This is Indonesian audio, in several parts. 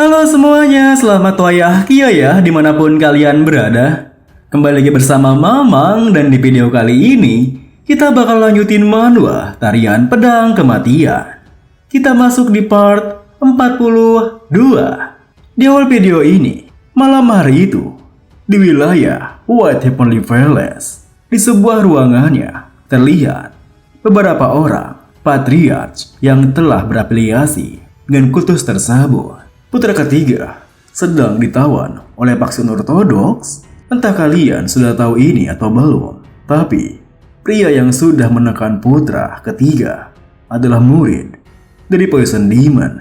Halo semuanya, selamat wayah kia ya dimanapun kalian berada. Kembali lagi bersama Mamang dan di video kali ini kita bakal lanjutin manhwa Tarian Pedang Kematian. Kita masuk di part 42. Di awal video ini, malam hari itu di wilayah White Heavenly Palace, di sebuah ruangannya terlihat beberapa orang patriarch yang telah berafiliasi dengan kultus tersebut. Putra ketiga sedang ditawan oleh vaksin ortodoks. Entah kalian sudah tahu ini atau belum, tapi pria yang sudah menekan putra ketiga adalah murid dari Poison Demon.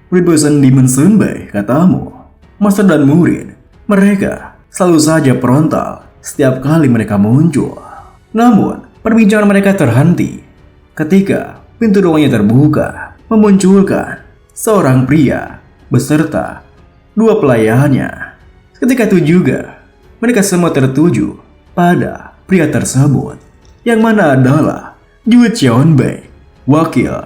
Murid Poison Demon Sunbei, katamu? Master dan murid, mereka selalu saja frontal setiap kali mereka muncul. Namun, perbincangan mereka terhenti ketika pintu ruangnya terbuka, memunculkan seorang pria beserta dua pelayannya. Ketika itu juga, mereka semua tertuju pada pria tersebut, yang mana adalah Yu Cheonbei, wakil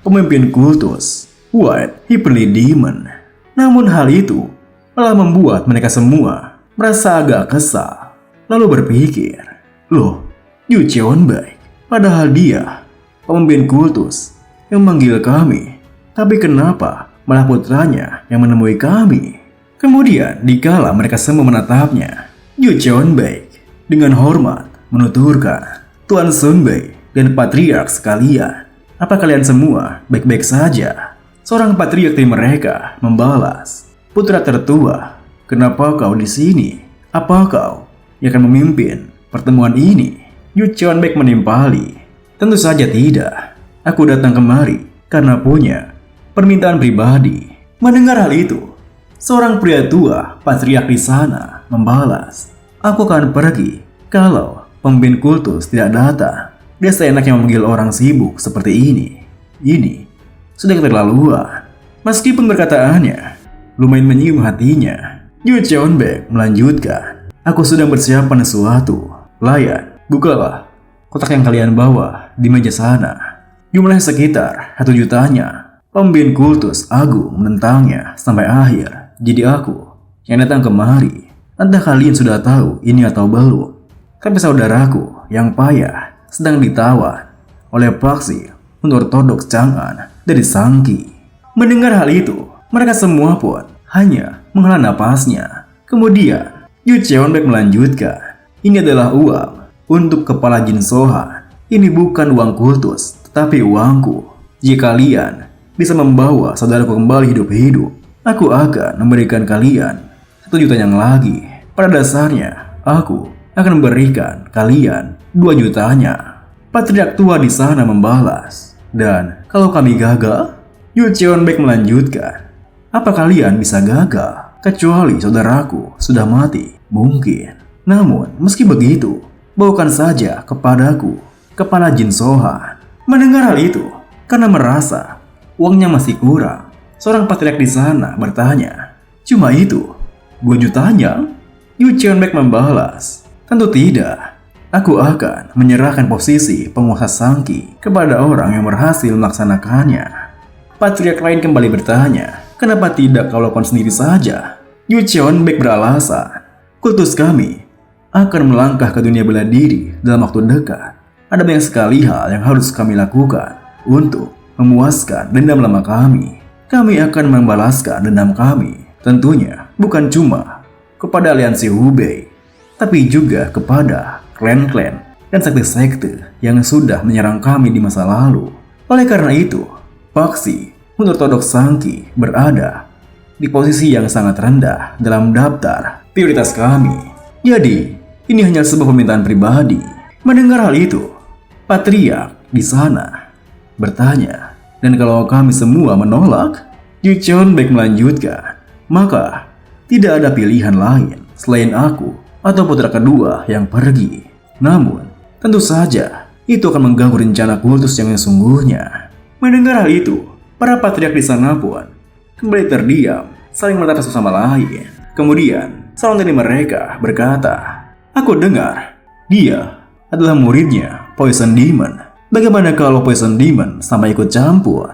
pemimpin kultus White Heavenly Demon. Namun hal itu malah membuat mereka semua merasa agak kesal, lalu berpikir, loh, Yu Cheonbei, padahal dia pemimpin kultus yang memanggil kami, tapi kenapa malah putranya yang menemui kami? Kemudian dikala mereka semua menatapnya, Yu Cheonbei dengan hormat menuturkan, Tuan Sunbei dan patriark sekalian, apa kalian semua baik-baik saja? Seorang patriark dari mereka membalas, putra tertua, kenapa kau di sini? Apa kau yang akan memimpin pertemuan ini? Yu Cheonbei menimpali, tentu saja tidak. Aku datang kemari karena punya permintaan pribadi. Mendengar hal itu, seorang pria tua patriark di sana membalas, aku akan pergi kalau pemimpin kultus tidak datang. Dia seenaknya memanggil orang sibuk seperti ini. Ini sudah keterlaluan. Meskipun perkataannya lumayan menyium hatinya, Yu Cheonbei melanjutkan, aku sedang bersiapkan sesuatu. Layan, bukalah kotak yang kalian bawa di meja sana. Jumlahnya sekitar 1 jutanya. Pemimpin kultus agung menentangnya sampai akhir. Jadi aku yang datang kemari. Entah kalian sudah tahu ini atau belum, tapi saudaraku yang payah sedang ditawan oleh faksi ortodoks Chang'an dari Sangqi. Mendengar hal itu, mereka semua pun hanya menghela napasnya. Kemudian Yu Cheonbei melanjutkan, ini adalah uang untuk kepala Jin Sohan. Ini bukan uang kultus, tetapi uangku. Jika kalian bisa membawa saudaraku kembali hidup-hidup, aku akan memberikan kalian 1 juta yang lagi. Pada dasarnya, aku akan memberikan kalian 2 jutanya. Patriark tua di sana membalas, dan kalau kami gagal, Yu Cheonbei melanjutkan, apa kalian bisa gagal? Kecuali saudaraku sudah mati, mungkin. Namun, meski begitu, bawakan saja kepadaku kepala Jin Sohan. Mendengar hal itu, karena merasa uangnya masih kurang, seorang patriark di sana bertanya, cuma itu 2 jutanya? Yu Cheonbei membalas, tentu tidak. Aku akan menyerahkan posisi penguasa Sangqi kepada orang yang berhasil melaksanakannya. Patriark lain kembali bertanya, kenapa tidak kau lakukan sendiri saja? Yu Cheonbei beralasan, kultus kami akan melangkah ke dunia bela diri dalam waktu dekat. Ada banyak sekali hal yang harus kami lakukan untuk memuaskan dendam lama kami. Kami akan membalaskan dendam kami, tentunya bukan cuma kepada aliansi Hubei, tapi juga kepada klan-klan dan sekte-sekte yang sudah menyerang kami di masa lalu. Oleh karena itu, faksi ortodoks Sangqi berada di posisi yang sangat rendah dalam daftar prioritas kami. Jadi, ini hanya sebuah permintaan pribadi. Mendengar hal itu, patriark di sana bertanya, dan kalau kami semua menolak? Yu Cheonbei melanjutkan, maka tidak ada pilihan lain selain aku atau putra kedua yang pergi. Namun, tentu saja itu akan mengganggu rencana kultus yang sesungguhnya. Mendengar hal itu, para patriark di sana pun kembali terdiam, saling menatap satu sama lain. Kemudian, seorang dari mereka berkata, aku dengar dia adalah muridnya Poison Demon. Bagaimana kalau Poison Demon sama ikut campur?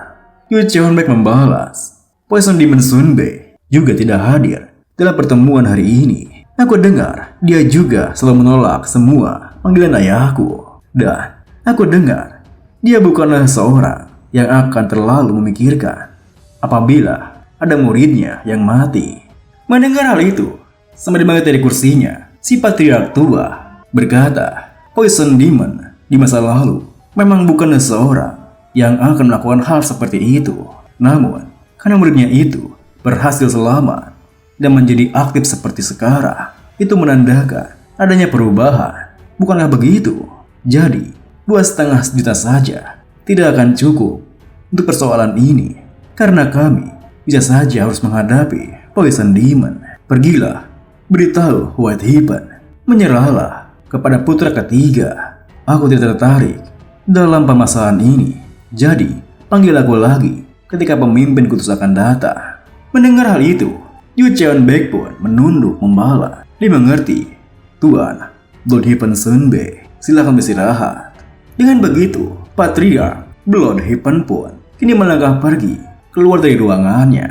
Yu Cheonbei membalas, Poison Demon Sunbei juga tidak hadir dalam pertemuan hari ini. Aku dengar dia juga selalu menolak semua panggilan ayahku. Dan aku dengar dia bukanlah seorang yang akan terlalu memikirkan apabila ada muridnya yang mati. Mendengar hal itu, sambil dibangkit dari kursinya, si patriark tua berkata, Poison Demon di masa lalu memang bukanlah seorang yang akan melakukan hal seperti itu. Namun, karena muridnya itu berhasil selamat dan menjadi aktif seperti sekarang, itu menandakan adanya perubahan. Bukankah begitu? Jadi, 2,5 juta saja tidak akan cukup untuk persoalan ini, karena kami bisa saja harus menghadapi Poison Demon. Pergilah, beritahu White Heaven, menyerahlah kepada putra ketiga. Aku tidak tertarik dalam permasalahan ini. Jadi, panggil aku lagi ketika pemimpin kutus akan datang. Mendengar hal itu, Yu Cheonbaek pun menunduk membalas. Dimengerti, Tuan Blood Heaven Sunbei, silakan beristirahat. Dengan begitu, Patriark Blood Heaven pun kini melangkah pergi keluar dari ruangannya.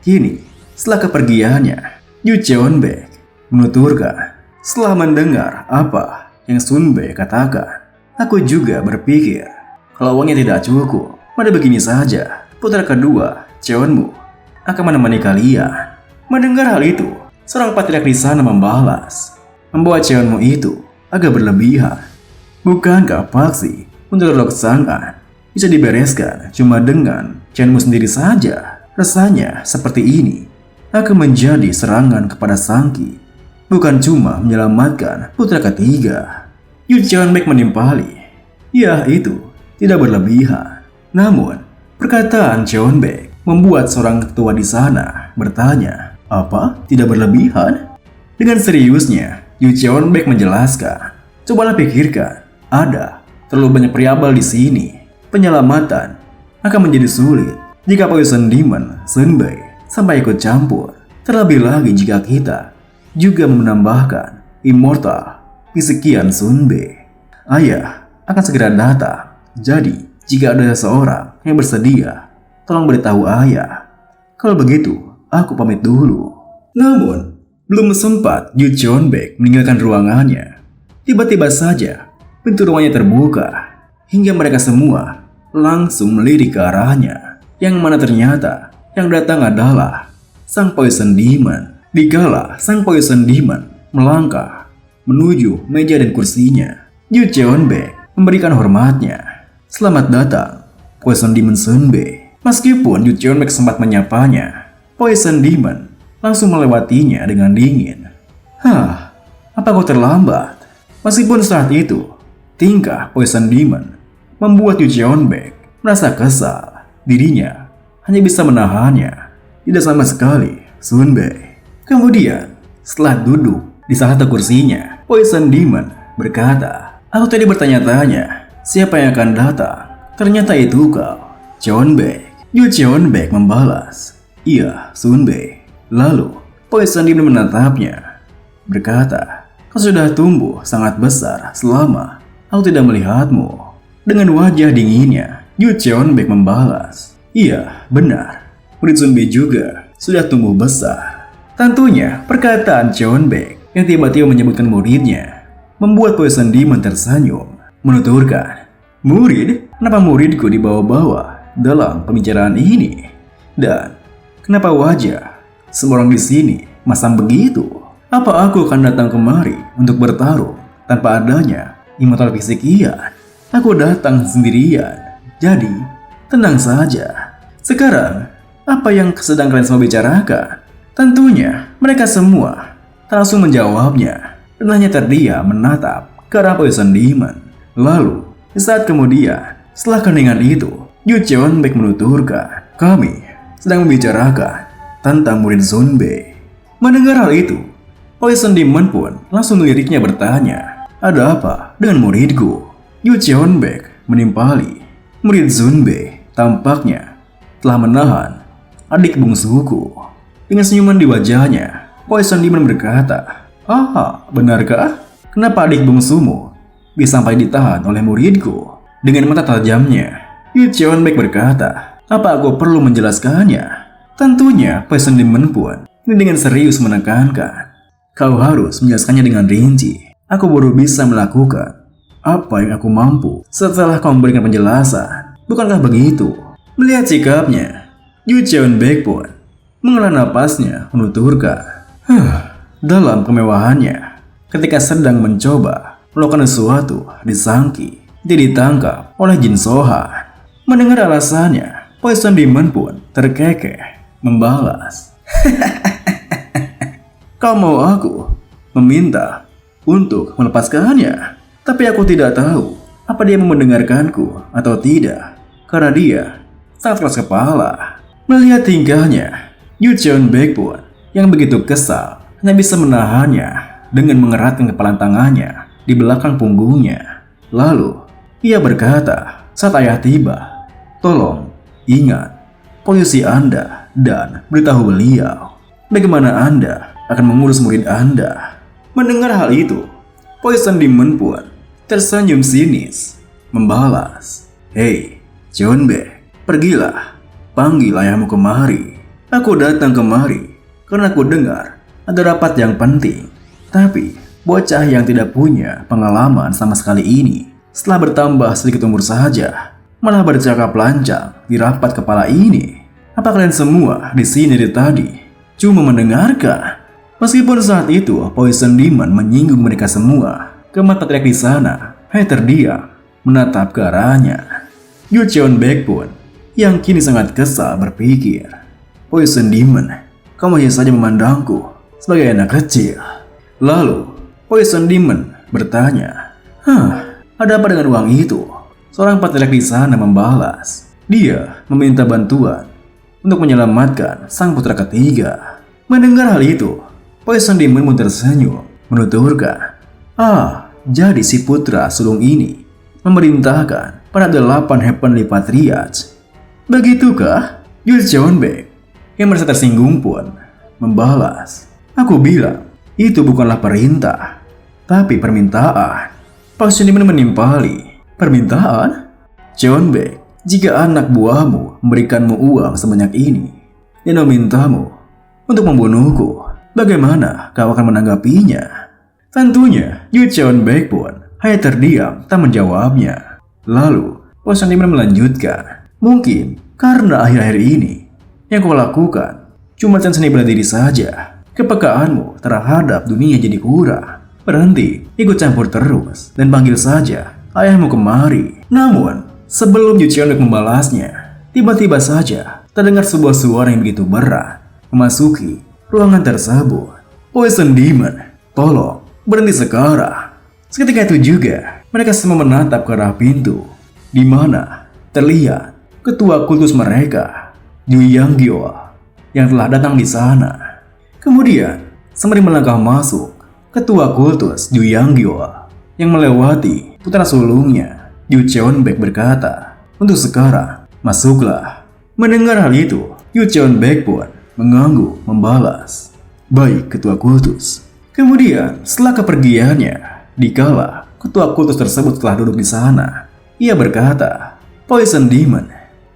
Kini, setelah kepergiannya, Yu Cheonbaek menuturkan, setelah mendengar apa yang Sunbei katakan, aku juga berpikir kalau uangnya tidak cukup, pada begini saja, putra kedua, Cheonmu, akan menemani kalian. Mendengar hal itu, seorang patriark di sana membalas, membawa Cheonmu itu agak berlebihan. Bukankah faksi untuk Lord Chang'an bisa dibereskan cuma dengan Cheonmu sendiri saja? Rasanya seperti ini akan menjadi serangan kepada Sangki, bukan cuma menyelamatkan putra ketiga. Yu Cheonbaek menimpali, ya itu tidak berlebihan. Namun, perkataan Cheonbaek membuat seorang ketua di sana bertanya, apa tidak berlebihan? Dengan seriusnya, Yu Cheonbaek menjelaskan, cobalah pikirkan, ada terlalu banyak variabel di sini. Penyelamatan akan menjadi sulit jika Poison Demon Sunbei sampai ikut campur. Terlebih lagi jika kita juga menambahkan Immortal Pisikian Sunbei. Ayah akan segera datang. Jadi, jika ada seseorang yang bersedia, tolong beritahu ayah. Kalau begitu, aku pamit dulu. Namun, belum sempat Yu Cheonbaek meninggalkan ruangannya, tiba-tiba saja pintu ruangannya terbuka hingga mereka semua langsung melirik ke arahnya. Yang mana ternyata yang datang adalah Sang Poison Demon. Dikala Sang Poison Demon melangkah menuju meja dan kursinya, Yu Cheonbaek memberikan hormatnya. Selamat datang, Poison Demon Sunbei. Meskipun Yu Cheonbaek sempat menyapanya, Poison Demon langsung melewatinya dengan dingin. Hah, apa kau terlambat? Meskipun saat itu, tingkah Poison Demon membuat Yu Cheonbaek merasa kesal. Dirinya hanya bisa menahannya. Tidak sama sekali, Sunbei. Kemudian, setelah duduk di salah satu kursinya, Poison Demon berkata, aku tadi bertanya-tanya, siapa yang akan datang? Ternyata itu kau, Cheonbaek. Yu Cheonbaek membalas, iya, Sunbei. Lalu, Poison Demon menatapnya, berkata, kau sudah tumbuh sangat besar selama aku tidak melihatmu. Dengan wajah dinginnya, Yu Cheonbaek membalas, iya, benar. Murid Sunbei juga sudah tumbuh besar. Tentunya, perkataan Cheonbaek yang tiba-tiba menyebutkan muridnya membuat Poison Demon tersenyum, menuturkan, murid? Kenapa muridku dibawa-bawa dalam pembicaraan ini? Dan kenapa wajah semua orang di sini masam begitu? Apa aku akan datang kemari untuk bertarung tanpa adanya Immortal Pisikian? Aku datang sendirian. Jadi, tenang saja. Sekarang, apa yang sedang kalian semua bicarakan? Tentunya, mereka semua langsung menjawabnya dan hanya terdiam menatap ke arah Poison Demon. Lalu, saat kemudian, setelah keningan itu, Yu Cheonbaek menuturkan, kami sedang membicarakan tentang murid Sunbei. Mendengar hal itu, Poison Demon pun langsung meliriknya bertanya, ada apa dengan muridku? Yu Cheonbaek menimpali, murid Sunbei tampaknya telah menahan adik bungsuku. Dengan senyuman di wajahnya, Poison Demon berkata, ah, benarkah? Kenapa adik bungsumu bisa sampai ditahan oleh muridku? Dengan mata tajamnya, Yu Cheonbaek berkata, apa aku perlu menjelaskannya? Tentunya Poison Demon pun dengan serius menekankan, kau harus menjelaskannya dengan rinci. Aku baru bisa melakukan apa yang aku mampu setelah kau memberikan penjelasan. Bukankah begitu? Melihat sikapnya, Yu Cheonbaek pun menghela napasnya menuturkan, dalam kemewahannya, ketika sedang mencoba melakukan sesuatu di Sangki, dia ditangkap oleh Jin Sohan. Mendengar alasannya, Poison Demon pun terkekeh membalas, kau mau aku meminta untuk melepaskannya, tapi aku tidak tahu apa dia mau mendengarkanku atau tidak, karena dia sangat keras kepala. Melihat tingkahnya, Yu Cheonbaek pun yang begitu kesal hanya bisa menahannya dengan mengeratkan kepalan tangannya di belakang punggungnya. Lalu ia berkata saat ayah tiba, tolong ingat posisi Anda dan beritahu beliau bagaimana Anda akan mengurus murid Anda. Mendengar hal itu, Poison Demon pun tersenyum sinis membalas, hei Cheonbaek, pergilah, panggil ayahmu kemari. Aku datang kemari karena aku dengar ada rapat yang penting. Tapi bocah yang tidak punya pengalaman sama sekali ini, setelah bertambah sedikit umur saja, malah bercakap lancang di rapat kepala ini. Apa kalian semua di sini dari tadi cuma mendengarkan? Meskipun saat itu Poison Demon menyinggung mereka semua, keempat patriark di sana hanya terdiam menatap ke arahnya. Yu Cheonbaek pun yang kini sangat kesal berpikir, Poison Demon, kamu hanya saja memandangku sebagai anak kecil. Lalu Poison Demon bertanya, ada apa dengan uang itu? Seorang patriark di sana membalas, dia meminta bantuan untuk menyelamatkan sang putra ketiga. Mendengar hal itu, Poison Demon pun tersenyum menuturkan, jadi si putra sulung ini memerintahkan pada 8 Heavenly Patriarchs. Begitukah? Yu Cheonbaek yang merasa tersinggung pun membalas, aku bilang itu bukanlah perintah, tapi permintaan. Poison Demon menimpali, permintaan? Cheonbaek, jika anak buahmu memberikanmu uang sebanyak ini dan memintamu untuk membunuhku, bagaimana kau akan menanggapinya? Tentunya Yu Cheonbaek pun hanya terdiam tak menjawabnya. Lalu Poison Demon melanjutkan, mungkin karena akhir-akhir ini yang kau lakukan cuma seni bela diri saja. Kepekaanmu terhadap dunia jadi kurang. Berhenti ikut campur terus dan panggil saja ayahmu kemari. Namun sebelum Yu Cheonbaek membalasnya, tiba-tiba saja terdengar sebuah suara yang begitu berat memasuki ruangan tersebut. Poison Demon, tolong berhenti sekarang. Seketika itu juga mereka semua menatap ke arah pintu, di mana terlihat ketua kultus mereka, Yu Yanggyo, yang telah datang di sana. Kemudian sembari melangkah masuk, ketua kultus Yu Yanggyo yang melewati putra sulungnya, Yu Cheonbaek berkata, untuk sekarang masuklah. Mendengar hal itu, Yu Cheonbaek pun mengangguk membalas, baik ketua kultus. Kemudian setelah kepergiannya, dikala ketua kultus tersebut telah duduk di sana, ia berkata, Poison Demon,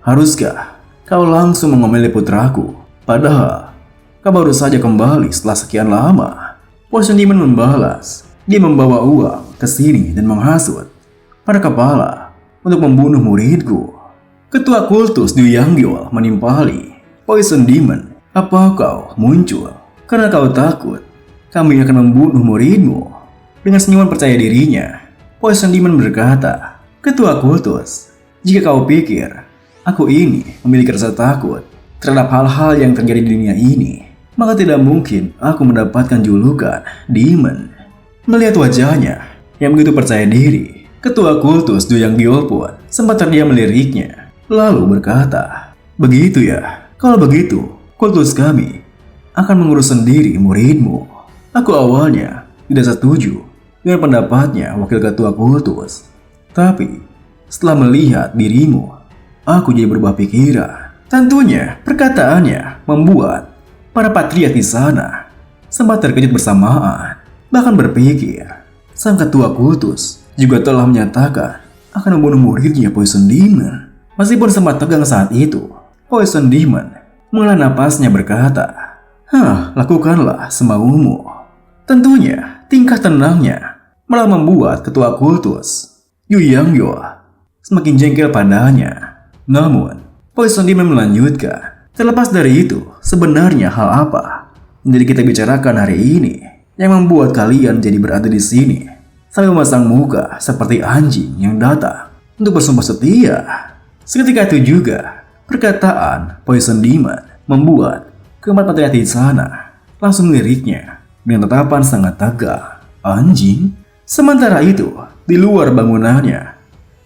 haruskah kau langsung mengomeli putraku? Padahal kau baru saja kembali setelah sekian lama. Poison Demon membalas, dia membawa uang ke sini dan menghasut pada kepala untuk membunuh muridku. Ketua kultus Yu Yanggyo menimpali, Poison Demon, apa kau muncul karena kau takut kami akan membunuh muridmu? Dengan senyuman percaya dirinya, Poison Demon berkata, ketua kultus, jika kau pikir aku ini memiliki rasa takut terhadap hal-hal yang terjadi di dunia ini, maka tidak mungkin aku mendapatkan julukan Demon. Melihat wajahnya yang begitu percaya diri, ketua kultus Yu Yanggyo pun sempat terdiam meliriknya, lalu berkata, begitu ya, kalau begitu kultus kami akan mengurus sendiri muridmu. Aku awalnya tidak setuju dengan pendapatnya wakil ketua kultus, tapi setelah melihat dirimu, aku jadi berubah pikiran. Tentunya perkataannya membuat para patriark di sana sempat terkejut bersamaan, bahkan berpikir sang ketua kultus juga telah menyatakan akan membunuh muridnya Poison Demon. Meskipun sempat tegang saat itu, Poison Demon menghela napasnya berkata, lakukanlah semaumu. Tentunya tingkah tenangnya malah membuat ketua kultus, Yu Yangyo, semakin jengkel padanya. Namun, Poison Demon melanjutkan, terlepas dari itu, sebenarnya hal apa yang kita bicarakan hari ini yang membuat kalian jadi berada di sini sambil memasang muka seperti anjing yang datang untuk bersumpah setia? Seketika itu juga, perkataan Poison Demon membuat keempat mata di sana langsung meliriknya dengan tatapan sangat tegang. Anjing? Sementara itu, di luar bangunannya,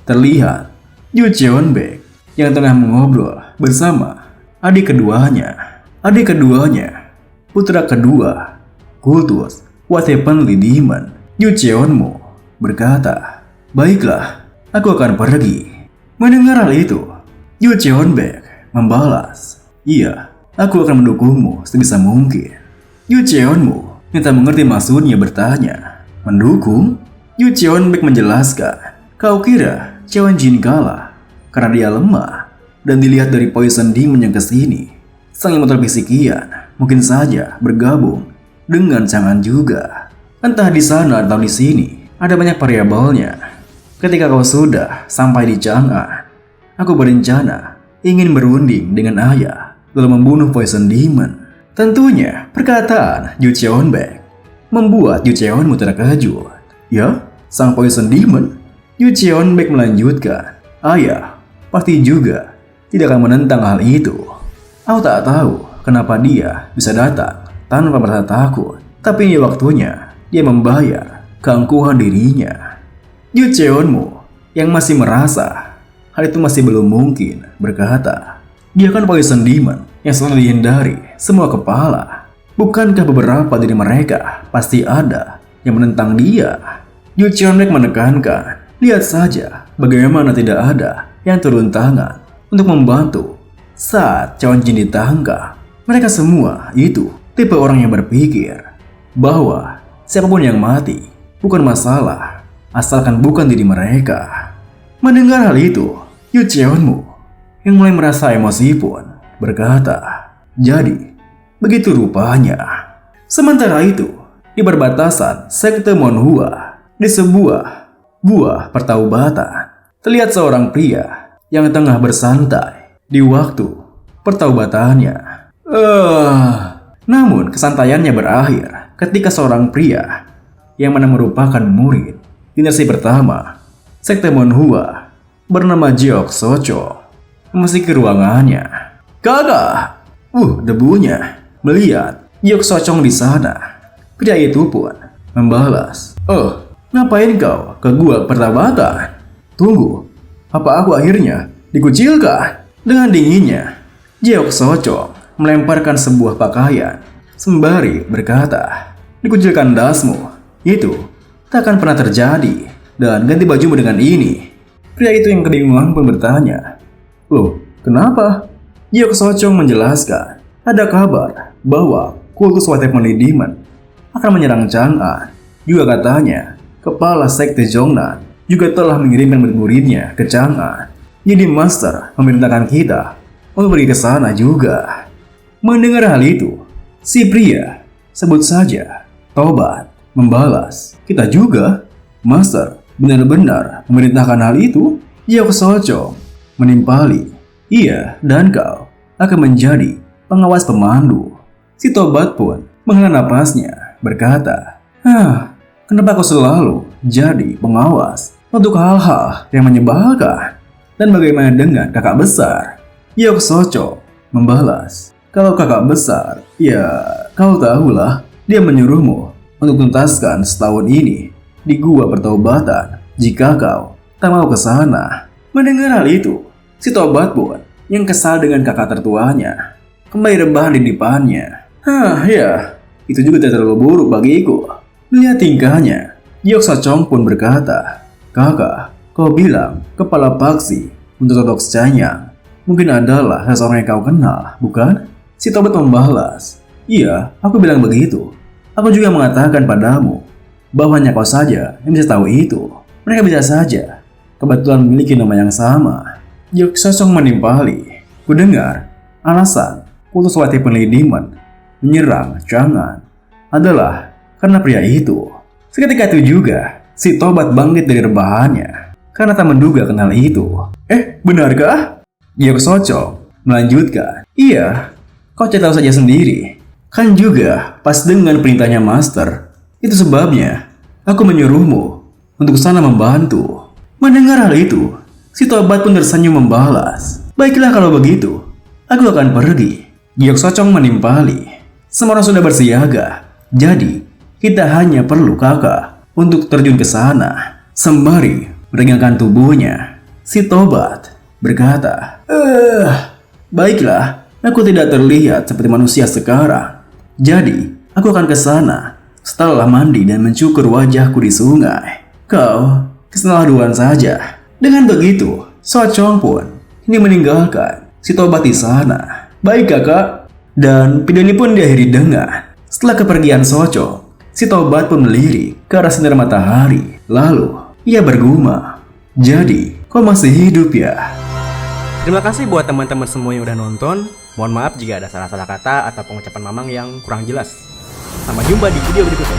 terlihat Yu Cheonbaek yang tengah mengobrol bersama adik keduanya. Adik keduanya, putra kedua kultus What Heavenly Demon, Yu Cheonmu, berkata, "Baiklah, aku akan pergi." Mendengar hal itu, Yu Cheonbaek membalas, "Iya, aku akan mendukungmu sebisa mungkin." Yu Cheonmu yang tak mengerti maksudnya bertanya, "Mendukung?" Yu Cheonbaek menjelaskan, "Kau kira Cheon Jin kalah karena dia lemah?" Dan dilihat dari Poison Demon yang kesini, sang motor pisikian mungkin saja bergabung dengan Chang'an juga. Entah di sana atau di sini, ada banyak variabelnya. Ketika kau sudah sampai di Chang'an, aku berencana ingin berunding dengan ayah lalu membunuh Poison Demon. Tentunya perkataan Yu Cheonbaek membuat Yu Cheonmu terkejut. "Ya, sang Poison Demon?" Yu Cheonbaek melanjutkan, "Ayah pasti juga tidak akan menentang hal itu. Aku tak tahu kenapa dia bisa datang tanpa merasa takut, tapi ini waktunya dia membayar keangkuhan dirinya." Yu Cheonmu yang masih merasa hal itu masih belum mungkin berkata, "Dia kan Poison Demon yang selalu dihindari semua kepala. Bukankah beberapa dari mereka pasti ada yang menentang dia?" Yu Cheonbaek menekankan, "Lihat saja bagaimana tidak ada yang turun tangan untuk membantu saat Cheon Jin ditangkap. Mereka semua itu tipe orang yang berpikir bahwa siapapun yang mati bukan masalah asalkan bukan diri mereka." Mendengar hal itu, Yu Cheonmu yang mulai merasa emosi pun berkata, "Jadi, begitu rupanya." Sementara itu, di perbatasan sekte Monhua, di sebuah gua pertaubatan, terlihat seorang pria yang tengah bersantai di waktu pertaubatannya. Namun kesantaiannya berakhir ketika seorang pria yang mana merupakan murid dinasti pertama sekte Monhua bernama Jeok Socho memasuki ruangannya. "Kakak!" Debunya. Melihat Jeok Sochong di sana, pria itu pun membalas, ngapain kau ke gua pertaubakan? Tunggu, apa aku akhirnya dikucilkan?" Dengan dinginnya, Jeok Sochong melemparkan sebuah pakaian sembari berkata, "Dikucilkan dasmu, itu tak akan pernah terjadi, dan ganti bajumu dengan ini." Pria itu yang kebingungan pun bertanya, "Kenapa?" Jeok Sochong menjelaskan, ada kabar bahwa kultus What Heavenly Demon akan menyerang Chang'an. Juga katanya, kepala sekte Zhongnan juga telah mengirimkan murid-muridnya ke Chang'an. Jadi Master memerintahkan kita untuk pergi ke sana juga. Mendengar hal itu, si pria, sebut saja Tobat, membalas, "Kita juga?" "Master benar-benar memerintahkan hal itu?" Jeok Sochong menimpali, "Iya, dan kau akan menjadi pengawas pemandu." Si Tobat pun menghela napasnya berkata, "Kenapa kau selalu jadi pengawas untuk hal-hal yang menyebalkan? Dan bagaimana dengan kakak besar?" Jeok Sochong membalas, "Kalau kakak besar, ya kau tahulah, dia menyuruhmu untuk tuntaskan setahun ini di gua pertaubatan jika kau tak mau ke sana." Mendengar hal itu, si Tobat pun yang kesal dengan kakak tertuanya kembali rebahan di depannya. Ya, itu juga tidak terlalu buruk bagiku." Melihat tingkahnya, Jeok Sochong pun berkata, "Kakak, kau bilang kepala paksi untuk Todok Chanyang mungkin adalah seseorang yang kau kenal, bukan?" Si Tobat membalas, "Iya, aku bilang begitu. Aku juga mengatakan padamu bahwa hanya kau saja yang bisa tahu itu. Mereka bisa saja kebetulan memiliki nama yang sama." Jeok Sochong menimpali, "Kudengar alasan putus Wati Penlidiman menyerang Jangan adalah karena pria itu. Seketika itu juga, si Tobat bangkit dari rebahannya karena tak menduga kenal itu. Benarkah? Giok Socong melanjutkan. Iya, kau cari tahu saja sendiri. Kan juga pas dengan perintahnya Master. Itu sebabnya aku menyuruhmu untuk sana membantu. Mendengar hal itu, si Tobat pun tersenyum membalas. Baiklah kalau begitu, aku akan pergi. Giok Socong menimpali. Semua orang sudah bersiaga. Jadi, kita hanya perlu kakak untuk terjun ke sana. Sembari meregangkan tubuhnya, si Tobat berkata, baiklah, aku tidak terlihat seperti manusia sekarang. Jadi, aku akan ke sana setelah mandi dan mencukur wajahku di sungai. Kau kesana duluan saja. Dengan begitu, Socong pun ini meninggalkan si Tobat di sana. Baik kakak. Dan video ini pun diakhiri dengan setelah kepergian Socong, si Tobat pun melirik ke arah sinar matahari. Lalu ia bergumam, jadi kau masih hidup ya? Terima kasih buat teman-teman semua yang udah nonton. Mohon maaf jika ada salah-salah kata atau pengucapan Mamang yang kurang jelas. Sampai jumpa di video berikutnya.